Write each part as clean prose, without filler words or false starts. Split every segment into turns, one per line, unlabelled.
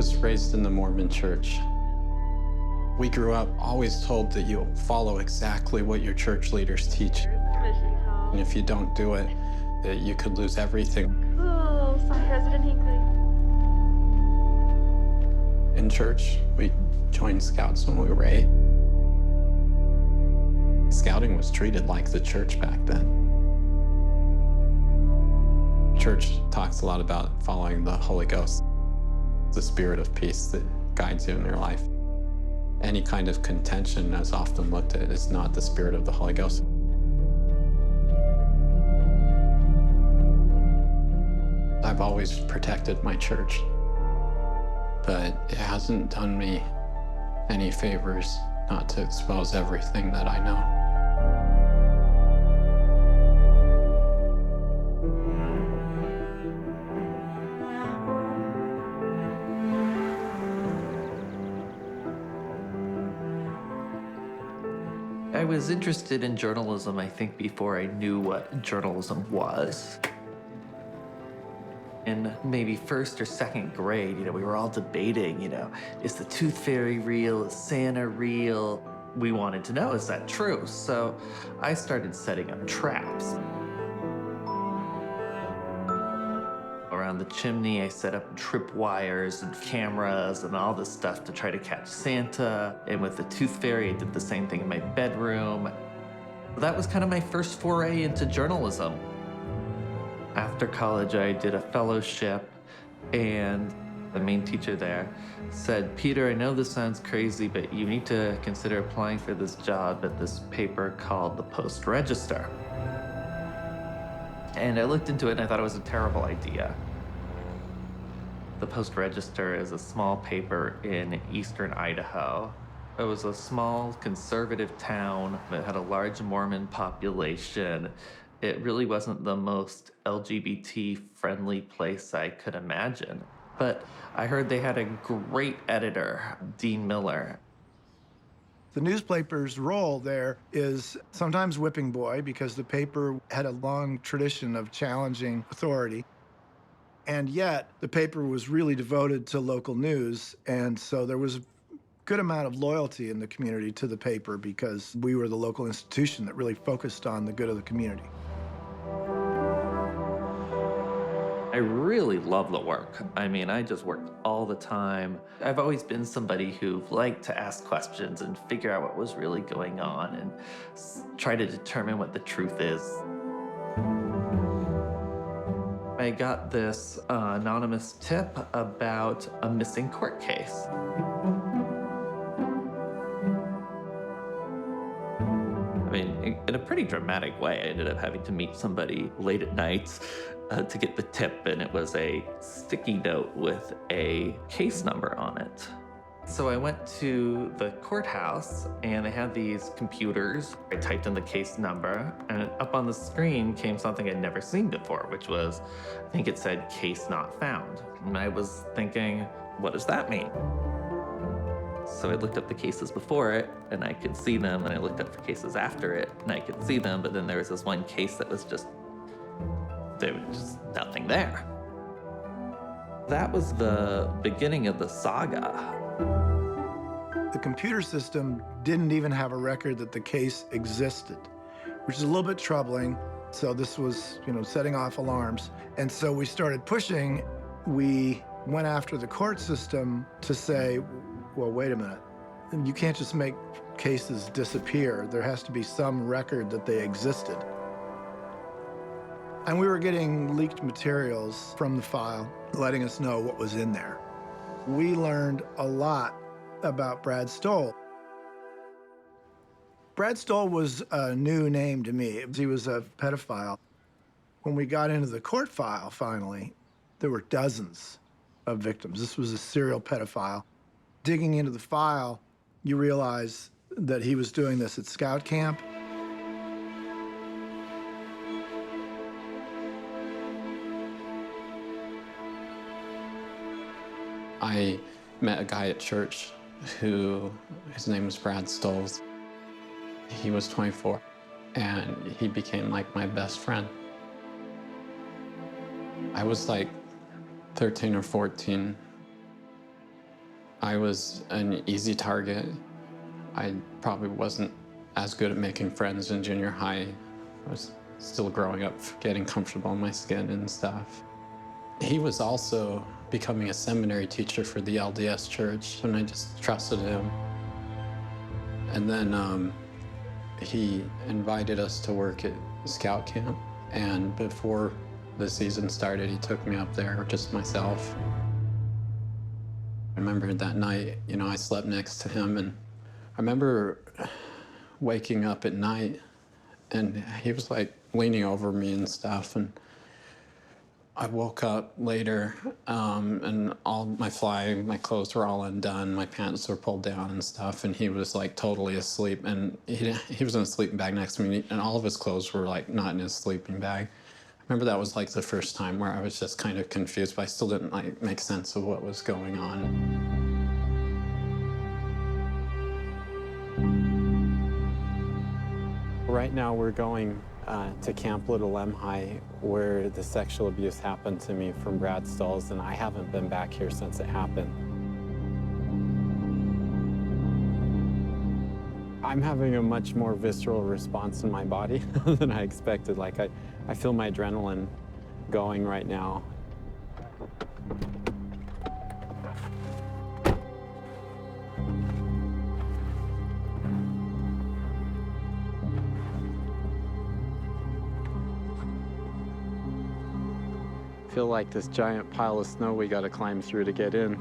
was raised in the Mormon Church. We grew up always told that you follow exactly what your church leaders teach. And if you don't do it, that you could lose everything.
Cool, some President Hinckley.
In church, we joined Scouts when we were 8. Scouting was treated like the church back then. Church talks a lot about following the Holy Ghost, the spirit of peace that guides you in your life. Any kind of contention is often looked at as not the spirit of the Holy Ghost. I've always protected my church, but it hasn't done me any favors not to expose everything that I know.
I was interested in journalism, I think, before I knew what journalism was. In maybe first or second grade, we were all debating, is the tooth fairy real? Is Santa real? We wanted to know, is that true? So I started setting up traps. Around the chimney, I set up tripwires and cameras and all this stuff to try to catch Santa. And with the tooth fairy, I did the same thing in my bedroom. That was kind of my first foray into journalism. After college, I did a fellowship, and the main teacher there said, "Peter, I know this sounds crazy, but you need to consider applying for this job at this paper called the Post-Register." And I looked into it, and I thought it was a terrible idea. The Post-Register is a small paper in eastern Idaho. It was a small conservative town that had a large Mormon population. It really wasn't the most LGBT-friendly place I could imagine. But I heard they had a great editor, Dean Miller.
The newspaper's role there is sometimes whipping boy, because the paper had a long tradition of challenging authority. And yet, the paper was really devoted to local news, and so there was a good amount of loyalty in the community to the paper because we were the local institution that really focused on the good of the community.
I really love the work. I just worked all the time. I've always been somebody who liked to ask questions and figure out what was really going on and try to determine what the truth is. I got this anonymous tip about a missing court case. In a pretty dramatic way, I ended up having to meet somebody late at night to get the tip, and it was a sticky note with a case number on it. So I went to the courthouse, and they had these computers. I typed in the case number, and up on the screen came something I'd never seen before, which was, I think it said, case not found. And I was thinking, what does that mean? So I looked up the cases before it, and I could see them, and I looked up for cases after it, and I could see them, but then there was this one case that was there was just nothing there. That was the beginning of the saga.
The computer system didn't even have a record that the case existed, which is a little bit troubling. So this was, setting off alarms. And so we started pushing. We went after the court system to say, well, wait a minute. You can't just make cases disappear. There has to be some record that they existed. And we were getting leaked materials from the file, letting us know what was in there. We learned a lot about Brad Stoll. Brad Stoll was a new name to me. He was a pedophile. When we got into the court file, finally, there were dozens of victims. This was a serial pedophile. Digging into the file, you realize that he was doing this at scout camp.
I met a guy at church his name was Brad Stoll. He was 24, and he became like my best friend. I was like 13 or 14, I was an easy target. I probably wasn't as good at making friends in junior high. I was still growing up, getting comfortable in my skin and stuff. He was also becoming a seminary teacher for the LDS Church, and I just trusted him. And then he invited us to work at scout camp, and before the season started, he took me up there, just myself. I remember that night, I slept next to him, and I remember waking up at night, and he was like leaning over me and stuff, and I woke up later, and all my clothes were all undone, my pants were pulled down and stuff, and he was like totally asleep, and he was in a sleeping bag next to me, and all of his clothes were like not in his sleeping bag. I remember that was like the first time where I was just kind of confused, but I still didn't like make sense of what was going on. Right now we're going to Camp Little Lemhi, where the sexual abuse happened to me from Brad Stulls, and I haven't been back here since it happened. I'm having a much more visceral response in my body than I expected. Like I feel my adrenaline going right now. I feel like this giant pile of snow we gotta climb through to get in.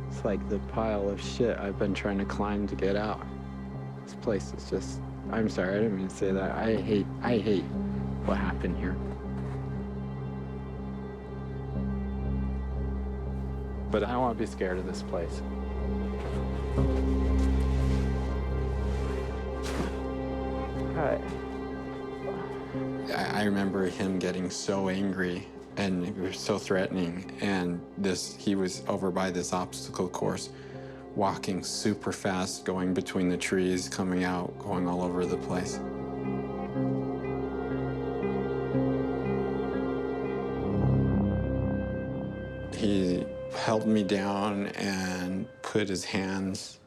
It's like the pile of shit I've been trying to climb to get out. This place is just, I'm sorry, I didn't mean to say that. I hate what happened here. But I don't want to be scared of this place. All right. I remember him getting so angry and it was so threatening, and he was over by this obstacle course, walking super fast, going between the trees, coming out, going all over the place. He held me down and put his hands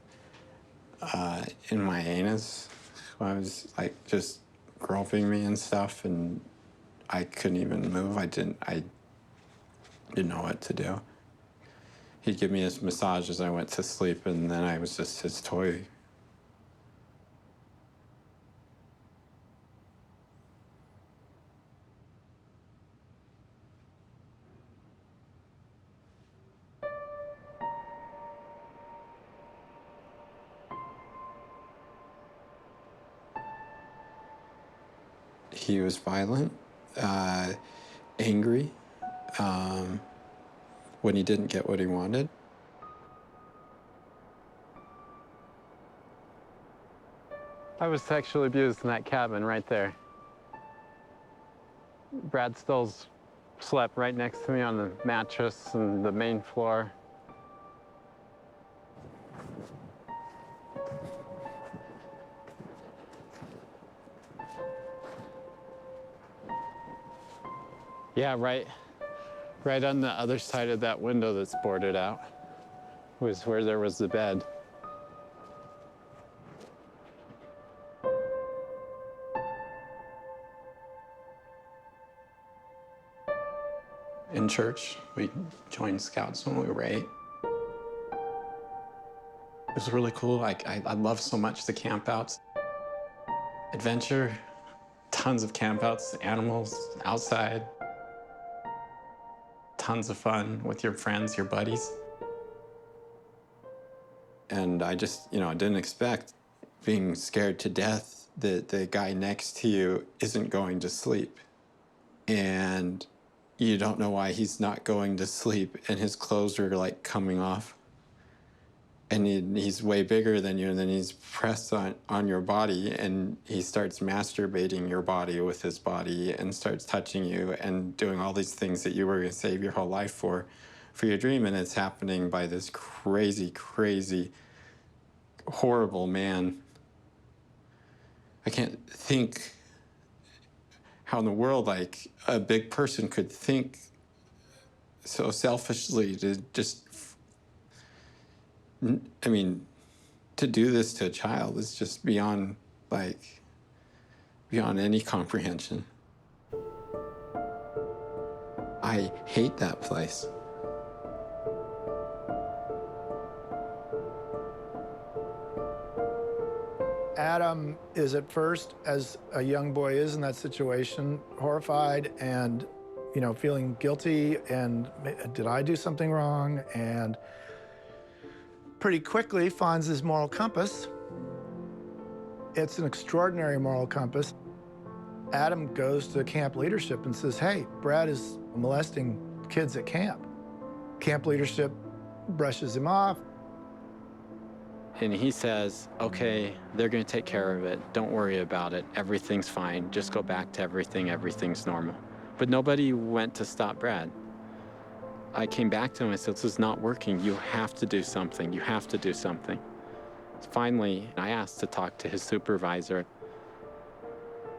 in my anus. I was like just groping me and stuff, and I couldn't even move. I didn't know what to do. He'd give me his massage as I went to sleep, and then I was just his toy. He was violent, angry, when he didn't get what he wanted. I was sexually abused in that cabin right there. Brad Stulls slept right next to me on the mattress and the main floor. Yeah, right on the other side of that window that's boarded out was where there was the bed. In church, we joined Scouts when we were 8. It was really cool. I love so much the campouts. Adventure, tons of campouts, animals outside. Tons of fun with your friends, your buddies. And I just, I didn't expect being scared to death that the guy next to you isn't going to sleep. And you don't know why he's not going to sleep, and his clothes are like coming off. And he's way bigger than you, and then he's pressed on your body, and he starts masturbating your body with his body and starts touching you and doing all these things that you were going to save your whole life for your dream. And it's happening by this crazy, crazy, horrible man. I can't think how in the world, like, a big person could think so selfishly to just I mean, to do this to a child is just beyond any comprehension. I hate that place.
Adam is at first, as a young boy is in that situation, horrified and, feeling guilty and did I do something wrong? And pretty quickly finds his moral compass. It's an extraordinary moral compass. Adam goes to camp leadership and says, hey, Brad is molesting kids at camp. Camp leadership brushes him off.
And he says, okay, they're going to take care of it. Don't worry about it. Everything's fine. Just go back to everything. Everything's normal. But nobody went to stop Brad. I came back to him and said, this is not working. You have to do something. You have to do something. Finally, I asked to talk to his supervisor.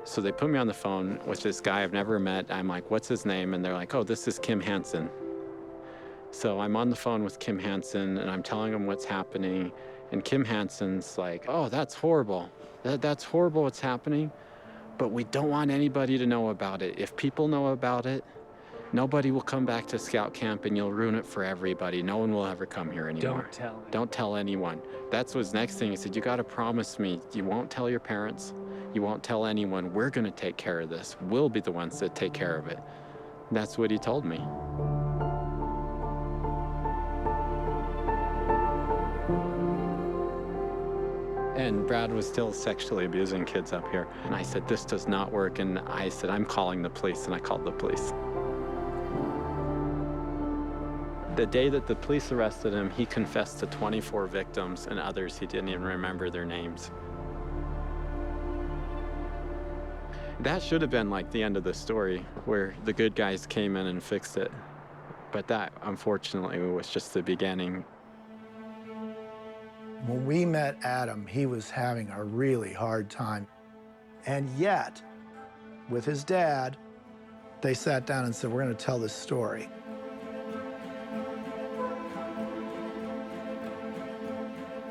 So they put me on the phone with this guy I've never met. I'm like, what's his name? And they're like, oh, this is Kim Hansen. So I'm on the phone with Kim Hansen, and I'm telling him what's happening. And Kim Hansen's like, oh, that's horrible. That's horrible what's happening. But we don't want anybody to know about it. If people know about it, nobody will come back to scout camp, and you'll ruin it for everybody. No one will ever come here anymore. Don't tell anyone. That's his next thing. He said, you got to promise me you won't tell your parents. You won't tell anyone. We're going to take care of this. We'll be the ones that take care of it. And that's what he told me. And Brad was still sexually abusing kids up here. And I said, this does not work. And I said, I'm calling the police. And I called the police. The day that the police arrested him, he confessed to 24 victims and others he didn't even remember their names. That should have been like the end of the story, where the good guys came in and fixed it. But that, unfortunately, was just the beginning.
When we met Adam, he was having a really hard time. And yet, with his dad, they sat down and said, we're going to tell this story.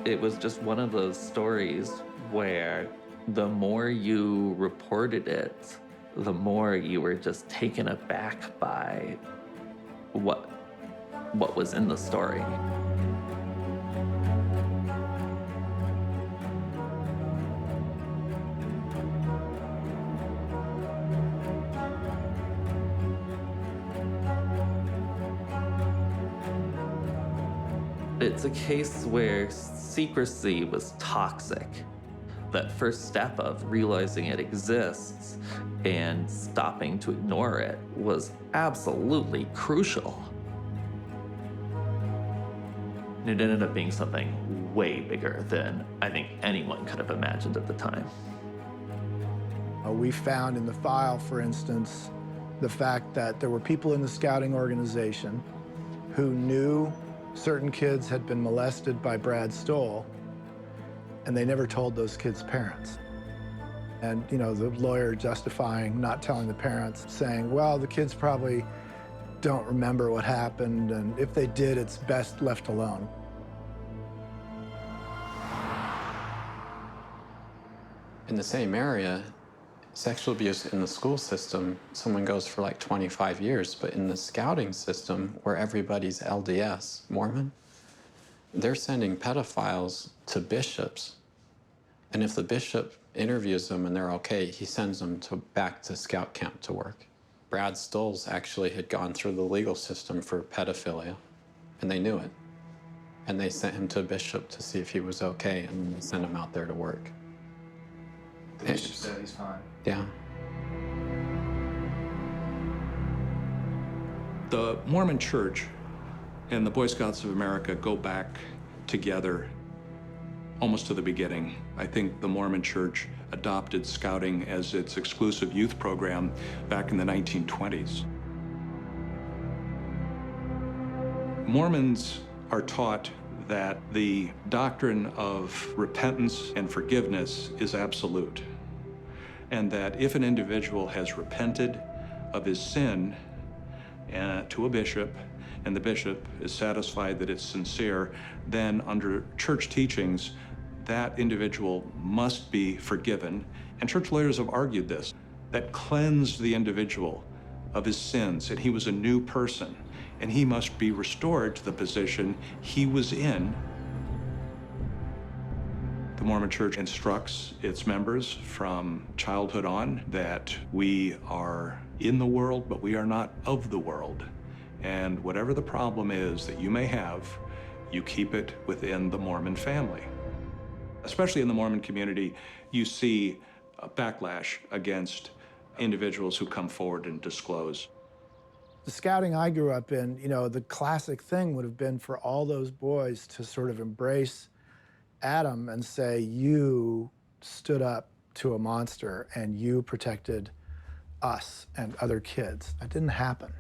It was just one of those stories where the more you reported it, the more you were just taken aback by what was in the story. It's a case where secrecy was toxic. That first step of realizing it exists and stopping to ignore it was absolutely crucial. It ended up being something way bigger than I think anyone could have imagined at the time.
We found in the file, for instance, the fact that there were people in the scouting organization who knew certain kids had been molested by Brad Stoll, and they never told those kids' parents. And, the lawyer justifying not telling the parents, saying, well, the kids probably don't remember what happened, and if they did, it's best left alone.
In the same area, sexual abuse in the school system, someone goes for like 25 years, but in the scouting system, where everybody's LDS, Mormon, they're sending pedophiles to bishops. And if the bishop interviews them and they're okay, he sends them back to scout camp to work. Brad Stoll's actually had gone through the legal system for pedophilia, and they knew it. And they sent him to a bishop to see if he was okay, and they sent him out there to work.
The bishop said he's fine.
Yeah.
The Mormon Church and the Boy Scouts of America go back together almost to the beginning. I think the Mormon Church adopted scouting as its exclusive youth program back in the 1920s. Mormons are taught that the doctrine of repentance and forgiveness is absolute, and that if an individual has repented of his sin to a bishop and the bishop is satisfied that it's sincere, then under church teachings, that individual must be forgiven. And church lawyers have argued this, that cleansed the individual of his sins, and he was a new person, and he must be restored to the position he was in. The Mormon Church instructs its members from childhood on that we are in the world, but we are not of the world. And whatever the problem is that you may have, you keep it within the Mormon family. Especially in the Mormon community, you see a backlash against individuals who come forward and disclose.
The scouting I grew up in, you know, the classic thing would have been for all those boys to sort of embrace Adam and say, you stood up to a monster and you protected us and other kids. That didn't happen.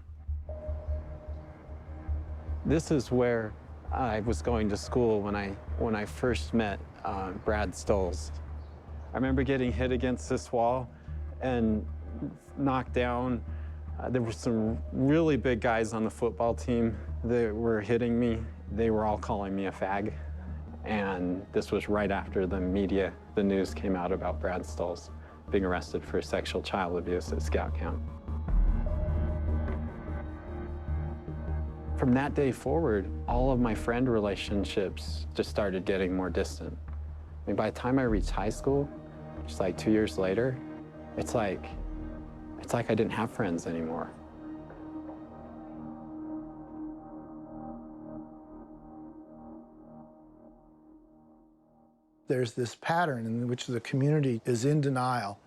This is where I was going to school when I first met Brad Stolz. I remember getting hit against this wall and knocked down. There were some really big guys on the football team that were hitting me. They were all calling me a fag. And this was right after the news came out about Brad Stolz being arrested for sexual child abuse at scout camp. From that day forward, all of my friend relationships just started getting more distant. I mean, by the time I reached high school, just like 2 years later, it's like I didn't have friends anymore.
There's this pattern in which the community is in denial,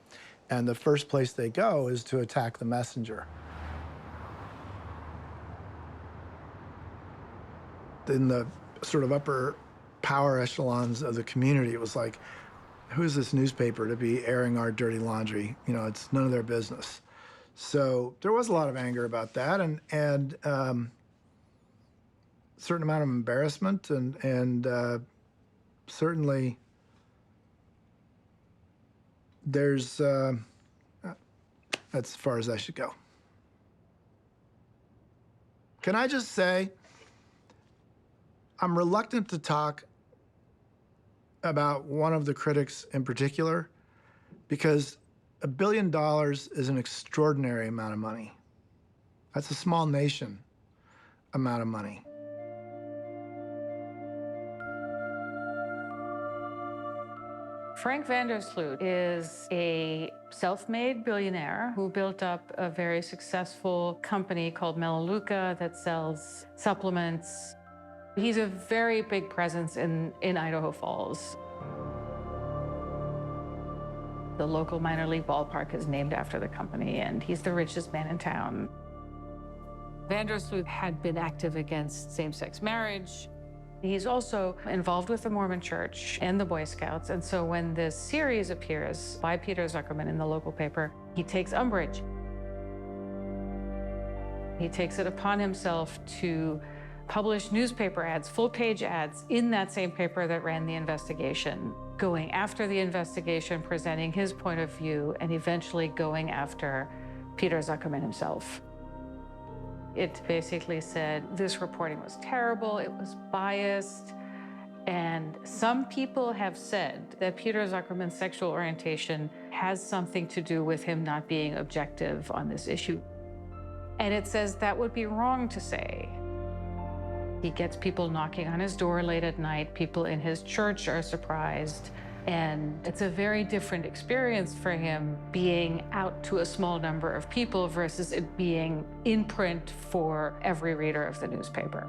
and the first place they go is to attack the messenger. In the sort of upper power echelons of the community, it was like, who is this newspaper to be airing our dirty laundry? You know, it's none of their business. So there was a lot of anger about that, and a certain amount of embarrassment, and certainly there's, that's as far as I should go. Can I just say, I'm reluctant to talk about one of the critics in particular, because $1 billion is an extraordinary amount of money. That's a small nation amount of money.
Frank Vandersloot is a self-made billionaire who built up a very successful company called Melaleuca that sells supplements. He's a very big presence in Idaho Falls. The local minor league ballpark is named after the company, and he's the richest man in town. Vandersloot had been active against same-sex marriage. He's also involved with the Mormon Church and the Boy Scouts, and so when this series appears by Peter Zuckerman in the local paper, he takes umbrage. He takes it upon himself to publish newspaper ads, full-page ads, in that same paper that ran the investigation, going after the investigation, presenting his point of view, and eventually going after Peter Zuckerman himself. It basically said this reporting was terrible, it was biased, and some people have said that Peter Zuckerman's sexual orientation has something to do with him not being objective on this issue. And it says that would be wrong to say. He gets people knocking on his door late at night, people in his church are surprised, and it's a very different experience for him being out to a small number of people versus it being in print for every reader of the newspaper.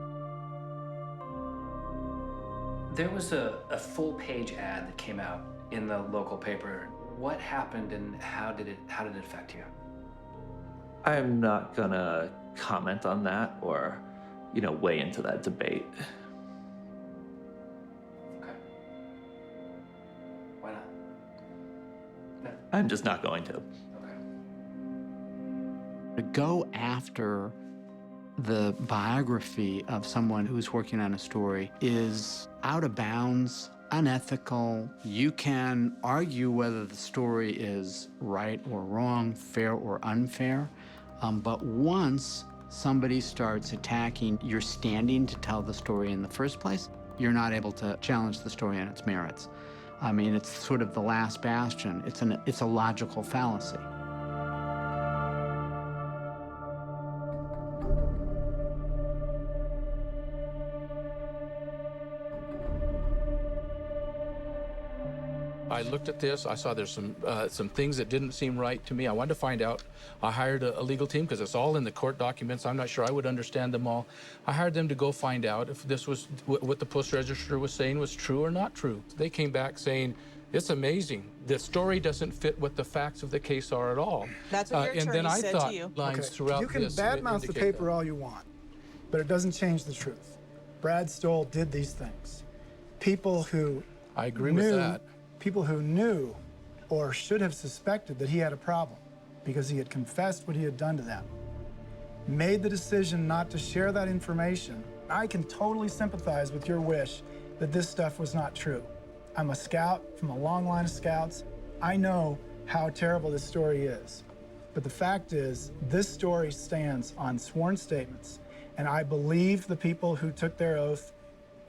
There was a full-page ad that came out in the local paper. What happened and how did it affect you?
I'm not gonna comment on that or, weigh into that debate.
Okay. Why not? No.
I'm just not going to.
Okay.
To go after the biography of someone who's working on a story is out of bounds, unethical. You can argue whether the story is right or wrong, fair or unfair, but once somebody starts attacking your standing to tell the story in the first place, you're not able to challenge the story on its merits. I mean, it's sort of the last bastion. It's a logical fallacy.
I looked at this. I saw there's some things that didn't seem right to me. I wanted to find out. I hired a legal team because it's all in the court documents. I'm not sure I would understand them all. I hired them to go find out if this was what the post register was saying was true or not true. They came back saying, it's amazing. The story doesn't fit what the facts of the case are at all.
That's what your
and then
attorney
I
said
thought
to you.
lines throughout
You can
this
badmouth the
indicate
paper
that.
all you want, but it doesn't change the truth. Brad Stoll did these things. People who
I agree with that.
People who knew or should have suspected that he had a problem because he had confessed what he had done to them, made the decision not to share that information. I can totally sympathize with your wish that this stuff was not true. I'm a scout from a long line of scouts. I know how terrible this story is. But the fact is, this story stands on sworn statements, and I believe the people who took their oath,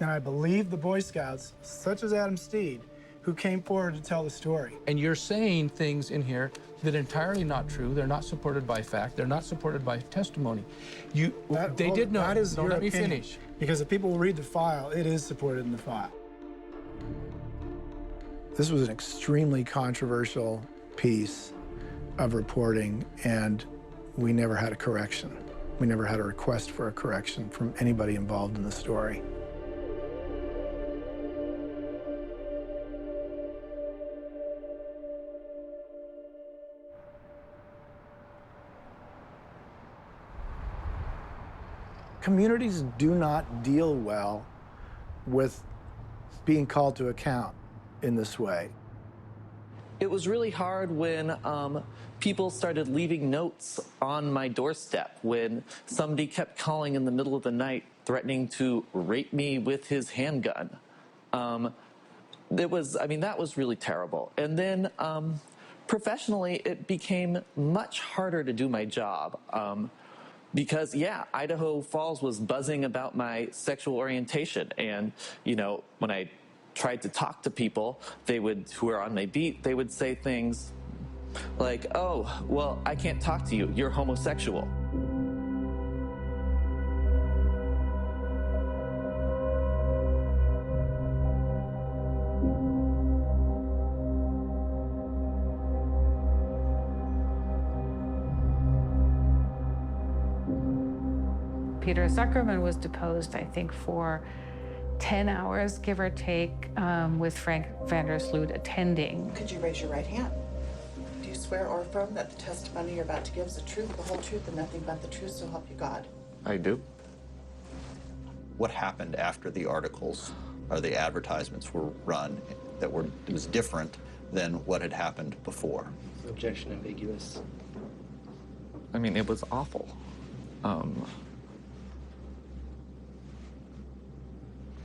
and I believe the Boy Scouts, such as Adam Steed, who came forward to tell the story.
And you're saying things in here that are entirely not true. They're not supported by fact. They're not supported by testimony. They did not.
That is
Don't
your
let me
opinion.
finish.
Because if people read the file, it is supported in the file. This was an extremely controversial piece of reporting, and we never had a correction. We never had a request for a correction from anybody involved in the story. Communities do not deal well with being called to account in this way.
It was really hard when people started leaving notes on my doorstep, when somebody kept calling in the middle of the night threatening to rape me with his handgun. That was really terrible. And then professionally, it became much harder to do my job. Because, Idaho Falls was buzzing about my sexual orientation. And, when I tried to talk to people, who were on my beat, they would say things like, oh, well, I can't talk to you. You're homosexual.
Peter Zuckerman was deposed, I think, for 10 hours, give or take, with Frank Vandersloot attending.
Could you raise your right hand? Do you swear or affirm that the testimony you're about to give is the truth, the whole truth, and nothing but the truth, so help you God?
I do.
What happened after the articles or the advertisements were run it was different than what had happened before?
Objection ambiguous.
It was awful.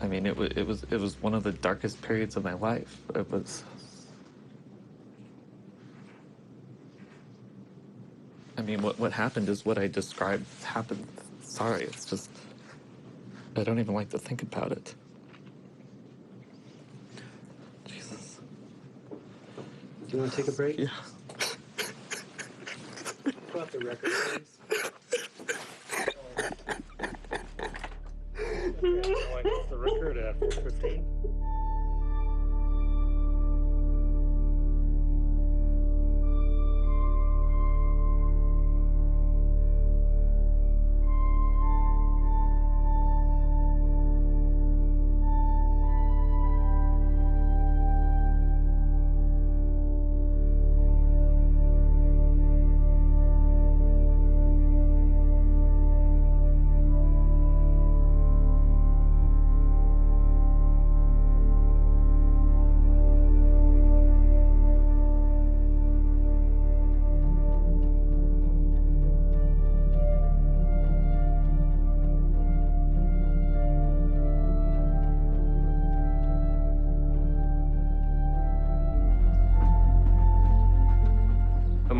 It was one of the darkest periods of my life. It was. What happened is what I described happened. Sorry, it's just. I don't even like to think about it. Jesus.
Do you want to take a break?
Yeah.
Pull out the record, please. The record after 15.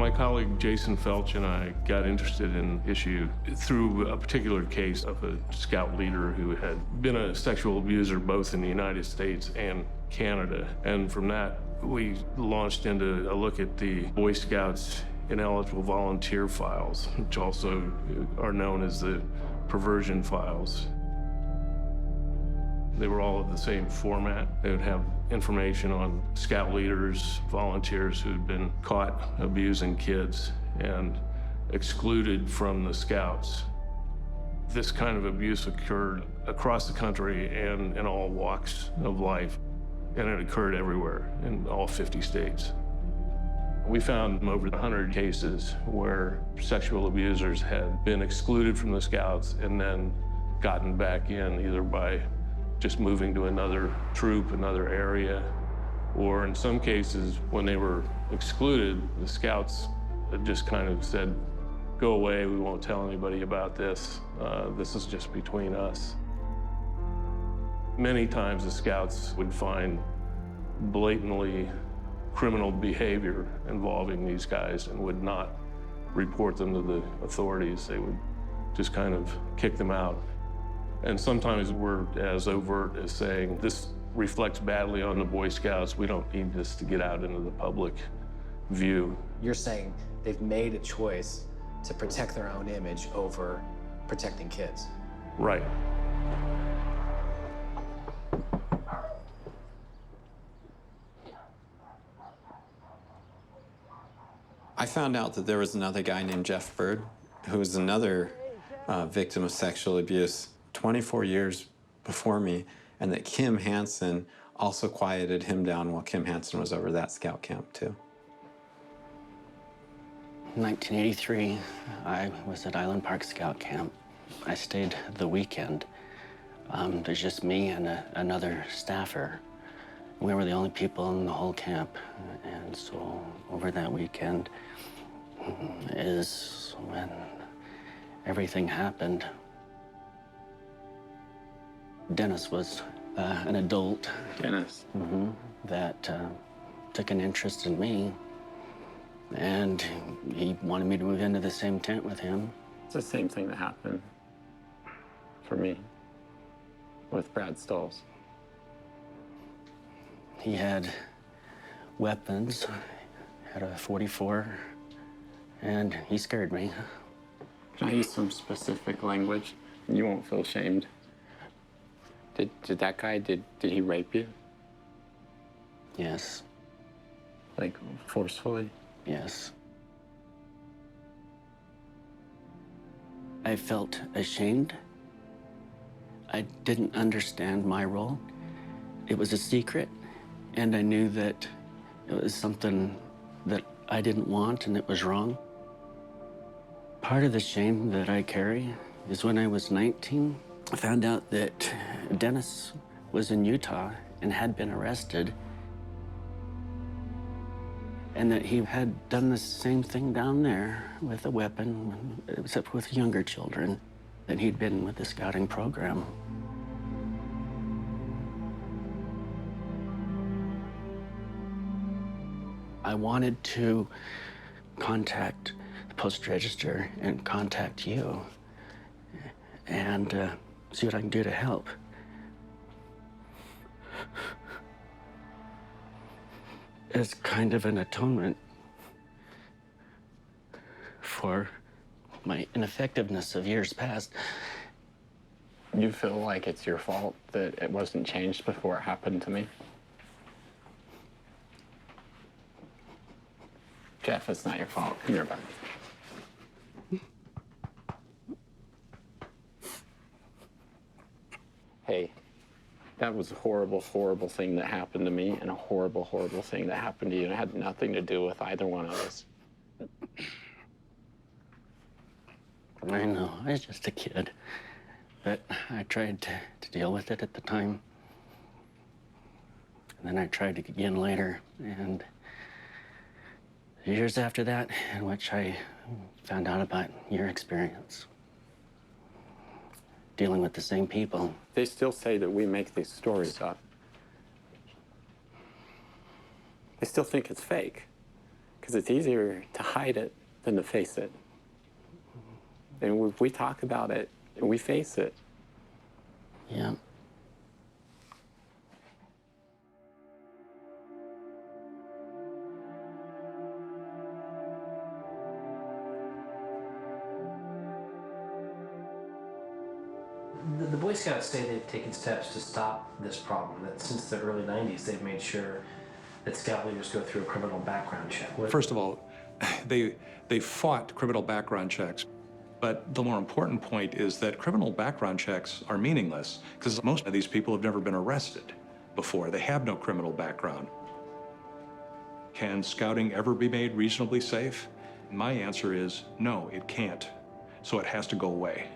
My colleague Jason Felch and I got interested in the issue through a particular case of a scout leader who had been a sexual abuser both in the United States and Canada. And from that, we launched into a look at the Boy Scouts ineligible volunteer files, which also are known as the perversion files. They were all of the same format. They would have information on scout leaders, volunteers who'd been caught abusing kids and excluded from the scouts. This kind of abuse occurred across the country and in all walks of life, and it occurred everywhere in all 50 states. We found over 100 cases where sexual abusers had been excluded from the scouts and then gotten back in either by just moving to another troop, another area, or in some cases, when they were excluded, the scouts just kind of said, go away, we won't tell anybody about this. This is just between us. Many times the scouts would find blatantly criminal behavior involving these guys and would not report them to the authorities. They would just kind of kick them out. And sometimes we're as overt as saying, this reflects badly on the Boy Scouts. We don't need this to get out into the public view.
You're saying they've made a choice to protect their own image over protecting kids.
Right.
I found out that there was another guy named Jeff Bird who was another victim of sexual abuse 24 years before me, and that Kim Hansen also quieted him down while Kim Hansen was over that scout camp too.
In 1983, I was at Island Park Scout Camp. I stayed the weekend. There's just me and another staffer. We were the only people in the whole camp. And so over that weekend is when everything happened. Dennis was an adult.
Dennis?
That took an interest in me. And he wanted me to move into the same tent with him.
It's the same thing that happened for me with Brad Stolz.
He had weapons, had a .44, and he scared me.
Can I use some specific language? You won't feel shamed. Did that guy, did he rape you?
Yes.
Like, forcefully?
Yes. I felt ashamed. I didn't understand my role. It was a secret, and I knew that it was something that I didn't want and it was wrong. Part of the shame that I carry is when I was 19, I found out that Dennis was in Utah and had been arrested, and that he had done the same thing down there with a weapon, except with younger children, that he'd been with the scouting program. I wanted to contact the Post Register and contact you and see what I can do to help. As kind of an atonement for my ineffectiveness of years past.
You feel like it's your fault that it wasn't changed before it happened to me? Jeff, it's not your fault. Come here, bud. Hey, that was a horrible, horrible thing that happened to me and a horrible, horrible thing that happened to you. And it had nothing to do with either one of us.
I know, I was just a kid. But I tried to deal with it at the time. And then I tried it again later. And years after that, in which I found out about your experience. Dealing with the same people.
They still say that we make these stories up. They still think it's fake.
because it's easier to hide it than to face it. And if we talk about it, we face it.
Yeah.
The Boy Scouts say they've taken steps to stop this problem, that since the early 90s they've made sure that Scout leaders go through a criminal background check.
First of all, they fought criminal background checks. But the more important point is that criminal background checks are meaningless because most of these people have never been arrested before. They have no criminal background. Can scouting ever be made reasonably safe? My answer is no, it can't. So it has to go away.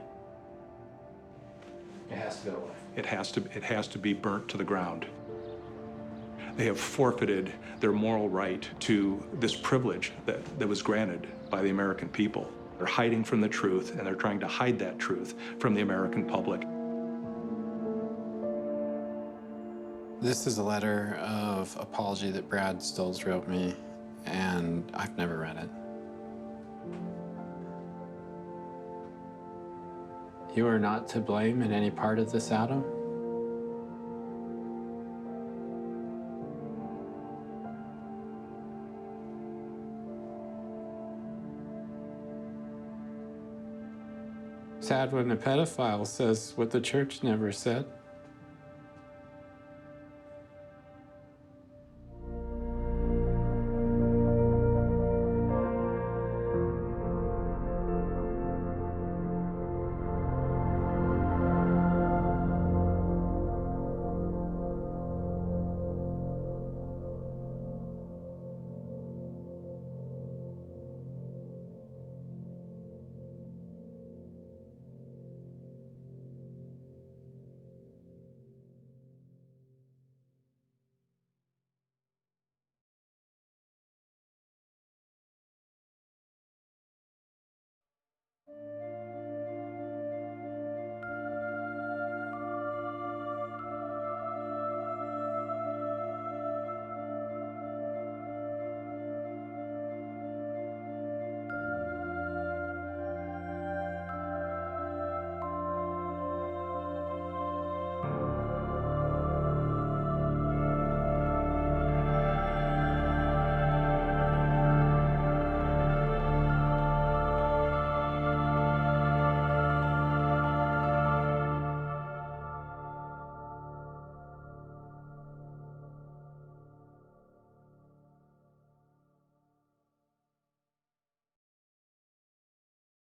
It has to go away.
It has to be burnt to the ground. They have forfeited their moral right to this privilege that was granted by the American people. They're hiding from the truth, and they're trying to hide that truth from the American public.
This is a letter of apology that Brad Stills wrote me, and I've never read it. You are not to blame in any part of this, Adam. Sad when a pedophile says what the church never said.